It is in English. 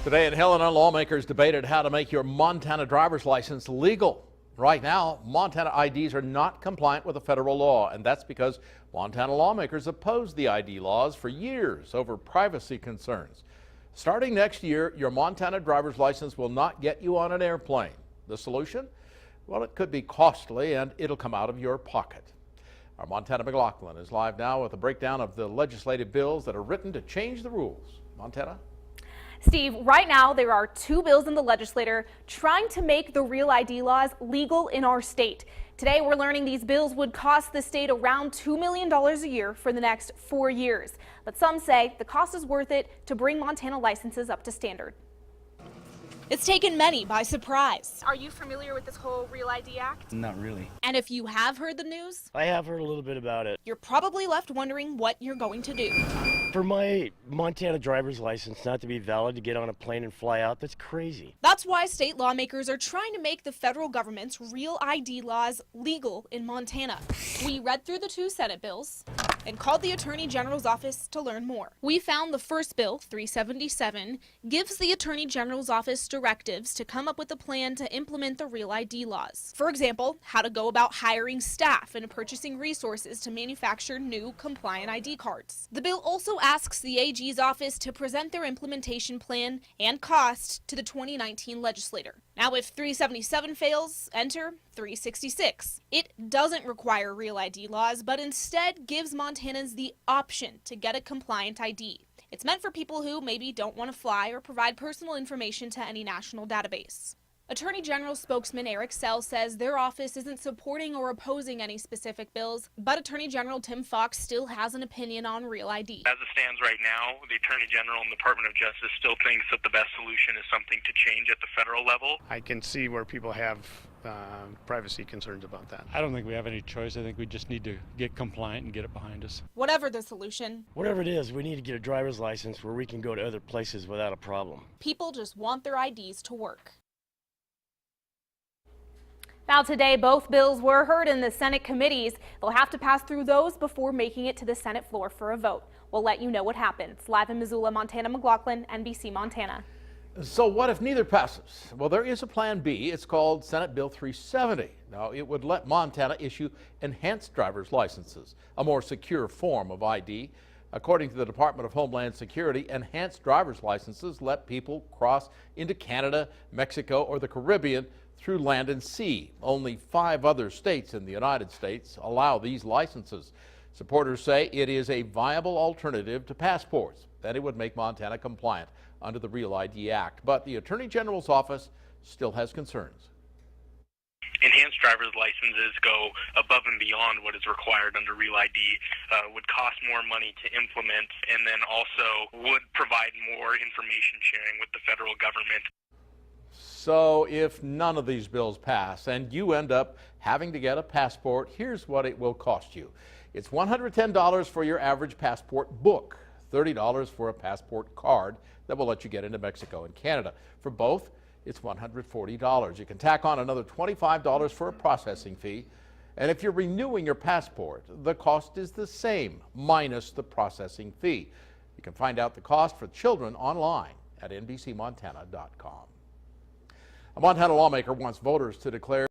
Today in Helena, lawmakers debated how to make your Montana driver's license legal. Right now, Montana IDs are not compliant with the federal law, and that's because Montana lawmakers opposed the ID laws for years over privacy concerns. Starting next year, your Montana driver's license will not get you on an airplane. The solution? Well, it could be costly, and it'll come out of your pocket. Our Montana McLaughlin is live now with a breakdown of the legislative bills that are written to change the rules. Montana? Steve, right now there are two bills in the legislature trying to make the Real ID laws legal in our state. Today we're learning these bills would cost the state around $2 million a year for the next 4 years. But some say the cost is worth it to bring Montana licenses up to standard. It's taken many by surprise. Are you familiar with this whole Real ID Act? Not really. And if you have heard the news, I have heard a little bit about it. you're probably left wondering what you're going to do. For my Montana driver's license not to be valid to get on a plane and fly out, that's crazy. That's why state lawmakers are trying to make the federal government's Real ID laws legal in Montana. We read through the two Senate bills and called the Attorney General's office to learn more. We found the first bill, 377, gives the Attorney General's office directives to come up with a plan to implement the Real ID laws. For example, how to go about hiring staff and purchasing resources to manufacture new compliant ID cards. The bill also asks the AG's office to present their implementation plan and cost to the 2019 legislature. Now, if 377 fails, enter 366. It doesn't require Real ID laws, but instead gives Montanans the option to get a compliant ID. It's meant for people who maybe don't want to fly or provide personal information to any national database. Attorney General spokesman Eric Sell says their office isn't supporting or opposing any specific bills, but Attorney General Tim Fox still has an opinion on Real ID. As it stands right now, the Attorney General and the Department of Justice still thinks that the best solution is something to change at the federal level. I can see where people have privacy concerns about that. I don't think we have any choice. I think we just need to get compliant and get it behind us. Whatever the solution, Whatever it is, we need to get a driver's license where we can go to other places without a problem. people just want their IDs to work. Now today, both bills were heard in the Senate committees. They'll have to pass through those before making it to the Senate floor for a vote. We'll let you know what happens. Live in Missoula, Montana McLaughlin, NBC Montana. So what if neither passes? Well, there is a plan B. It's called Senate Bill 370. Now, it would let Montana issue enhanced driver's licenses, a more secure form of ID. According to the Department of Homeland Security, enhanced driver's licenses let people cross into Canada, Mexico, or the Caribbean through land and sea. Only 5 other states in the United States allow these licenses. Supporters say it is a viable alternative to passports, that it would make Montana compliant under the Real ID Act. But the Attorney General's office still has concerns. Enhanced driver's licenses go above and beyond what is required under Real ID, would cost more money to implement, and then also would provide more information sharing with the federal government. So if none of these bills pass and you end up having to get a passport, here's what it will cost you. It's $110 for your average passport book, $30 for a passport card that will let you get into Mexico and Canada. For both, it's $140. You can tack on another $25 for a processing fee. And if you're renewing your passport, the cost is the same, minus the processing fee. You can find out the cost for children online at NBCMontana.com. A Montana lawmaker wants voters to declare